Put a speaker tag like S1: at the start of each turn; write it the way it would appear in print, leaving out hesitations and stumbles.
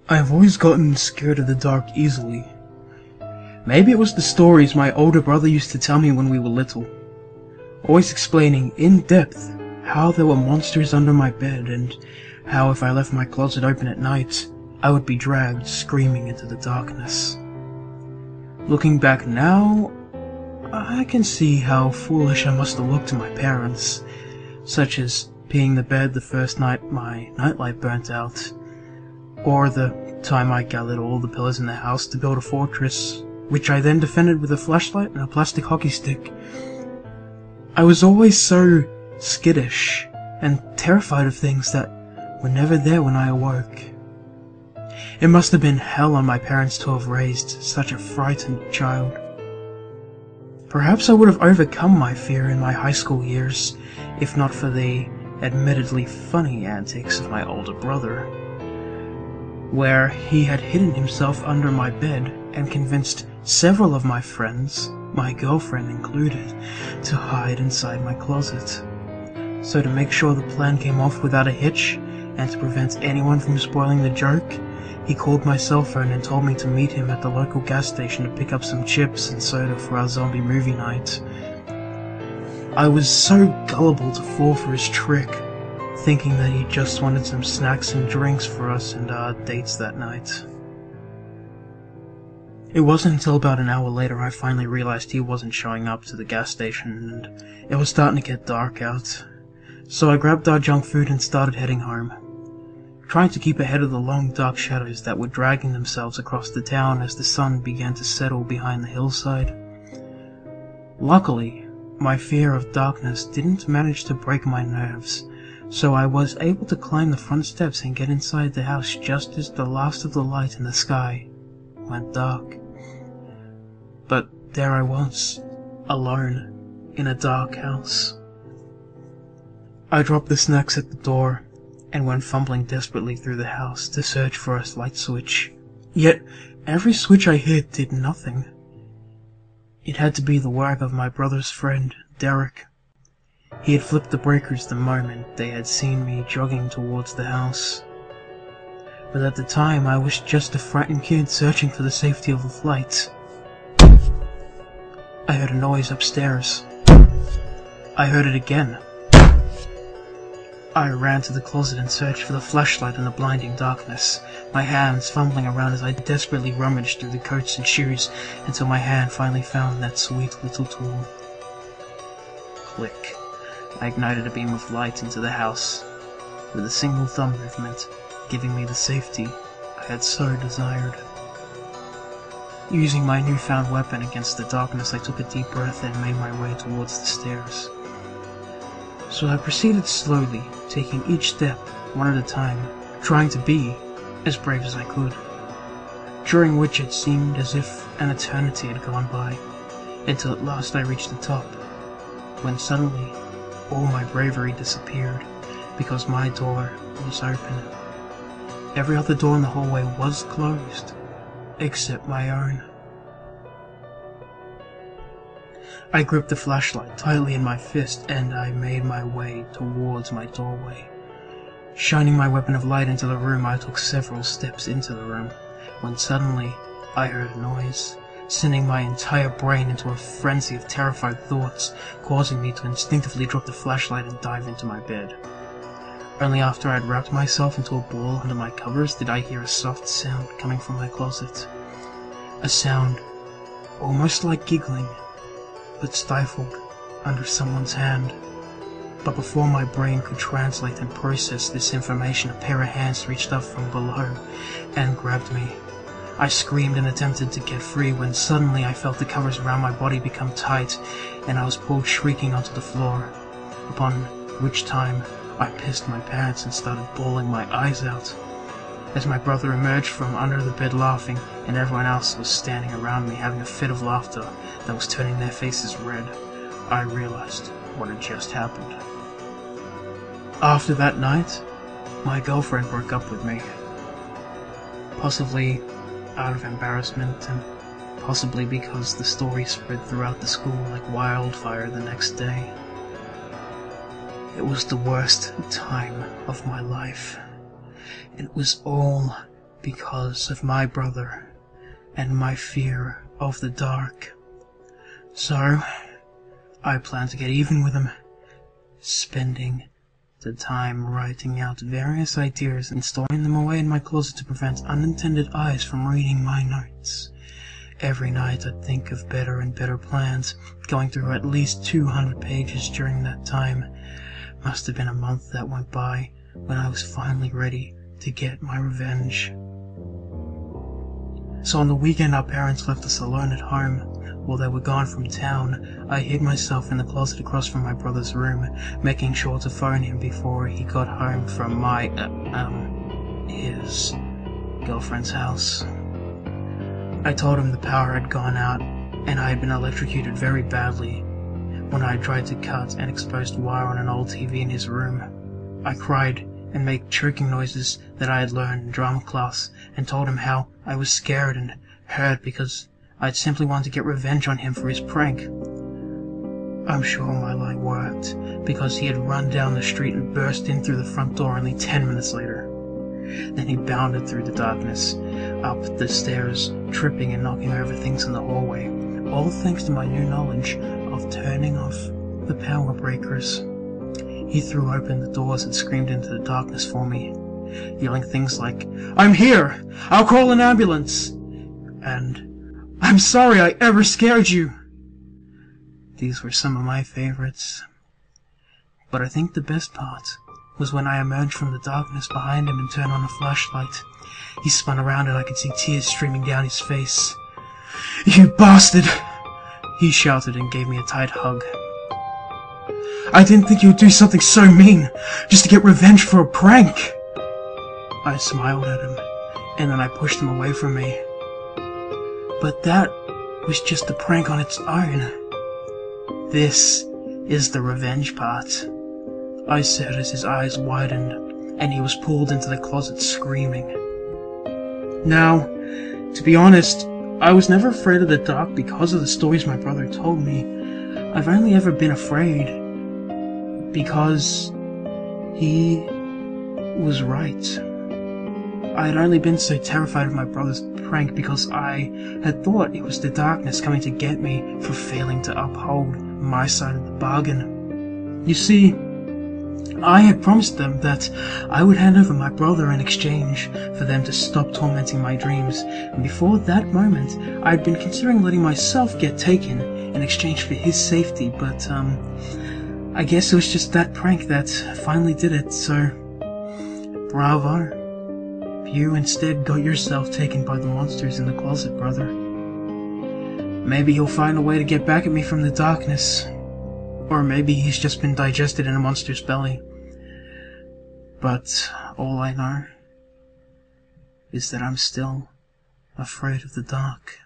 S1: I've always gotten scared of the dark easily. Maybe it was the stories my older brother used to tell me when we were little, always explaining in depth how there were monsters under my bed and how if I left my closet open at night, I would be dragged screaming into the darkness. Looking back now, I can see how foolish I must have looked to my parents, such as peeing the bed the first night my nightlight burnt out, or the time I gathered all the pillars in the house to build a fortress, which I then defended with a flashlight and a plastic hockey stick. I was always so skittish and terrified of things that were never there when I awoke. It must have been hell on my parents to have raised such a frightened child. Perhaps I would have overcome my fear in my high school years, if not for the admittedly funny antics of my older brother, where he had hidden himself under my bed and convinced several of my friends, my girlfriend included, to hide inside my closet. So to make sure the plan came off without a hitch, and to prevent anyone from spoiling the joke, he called my cell phone and told me to meet him at the local gas station to pick up some chips and soda for our zombie movie night. I was so gullible to fall for his trick, thinking that he just wanted some snacks and drinks for us and our dates that night. It wasn't until about an hour later I finally realized he wasn't showing up to the gas station, and it was starting to get dark out. So I grabbed our junk food and started heading home, trying to keep ahead of the long dark shadows that were dragging themselves across the town as the sun began to settle behind the hillside. Luckily, my fear of darkness didn't manage to break my nerves, so I was able to climb the front steps and get inside the house just as the last of the light in the sky went dark. But there I was, alone, in a dark house. I dropped the snacks at the door and went fumbling desperately through the house to search for a light switch. Yet every switch I hit did nothing. It had to be the work of my brother's friend, Derek. He had flipped the breakers the moment they had seen me jogging towards the house. But at the time I was just a frightened kid searching for the safety of the light. I heard a noise upstairs. I heard it again. I ran to the closet and searched for the flashlight in the blinding darkness, my hands fumbling around as I desperately rummaged through the coats and shoes until my hand finally found that sweet little tool. Click. I ignited a beam of light into the house, with a single thumb movement, giving me the safety I had so desired. Using my newfound weapon against the darkness, I took a deep breath and made my way towards the stairs. So I proceeded slowly, taking each step one at a time, trying to be as brave as I could, during which it seemed as if an eternity had gone by, until at last I reached the top, when suddenly all my bravery disappeared, because my door was open. Every other door in the hallway was closed, except my own. I gripped the flashlight tightly in my fist and I made my way towards my doorway. Shining my weapon of light into the room, I took several steps into the room, when suddenly I heard a noise, sending my entire brain into a frenzy of terrified thoughts, causing me to instinctively drop the flashlight and dive into my bed. Only after I had wrapped myself into a ball under my covers did I hear a soft sound coming from my closet. A sound almost like giggling, but stifled under someone's hand. But before my brain could translate and process this information, a pair of hands reached up from below and grabbed me. I screamed and attempted to get free when suddenly I felt the covers around my body become tight and I was pulled shrieking onto the floor, upon which time I pissed my pants and started bawling my eyes out. As my brother emerged from under the bed laughing, and everyone else was standing around me having a fit of laughter that was turning their faces red, I realized what had just happened. After that night, my girlfriend broke up with me. Possibly out of embarrassment, and possibly because the story spread throughout the school like wildfire the next day. It was the worst time of my life. It was all because of my brother and my fear of the dark. So, I plan to get even with him, spending the time writing out various ideas and storing them away in my closet to prevent unintended eyes from reading my notes. Every night I'd think of better and better plans, going through at least 200 pages during that time. Must have been a month that went by when I was finally ready to get my revenge. So on the weekend our parents left us alone at home. While they were gone from town, I hid myself in the closet across from my brother's room, making sure to phone him before he got home from his girlfriend's house. I told him the power had gone out, and I had been electrocuted very badly when I tried to cut an exposed wire on an old TV in his room. I cried and made choking noises that I had learned in drama class, and told him how I was scared and hurt because I'd simply wanted to get revenge on him for his prank. I'm sure my lie worked, because he had run down the street and burst in through the front door only 10 minutes later. Then he bounded through the darkness, up the stairs, tripping and knocking over things in the hallway, all thanks to my new knowledge of turning off the power breakers. He threw open the doors and screamed into the darkness for me, yelling things like, "I'm here! I'll call an ambulance!" and "I'm sorry I ever scared you!" These were some of my favorites. But I think the best part was when I emerged from the darkness behind him and turned on a flashlight. He spun around and I could see tears streaming down his face. "You bastard!" he shouted and gave me a tight hug. "I didn't think you would do something so mean, just to get revenge for a prank!" I smiled at him, and then I pushed him away from me. But that was just a prank on its own. This is the revenge part, I said as his eyes widened, and he was pulled into the closet screaming. Now, to be honest, I was never afraid of the dark because of the stories my brother told me. I've only ever been afraid because he was right. I had only been so terrified of my brother's prank because I had thought it was the darkness coming to get me for failing to uphold my side of the bargain. You see, I had promised them that I would hand over my brother in exchange for them to stop tormenting my dreams, and before that moment I had been considering letting myself get taken in exchange for his safety, but I guess it was just that prank that finally did it, so bravo. You instead got yourself taken by the monsters in the closet, brother. Maybe he'll find a way to get back at me from the darkness. Or maybe he's just been digested in a monster's belly. But all I know is that I'm still afraid of the dark.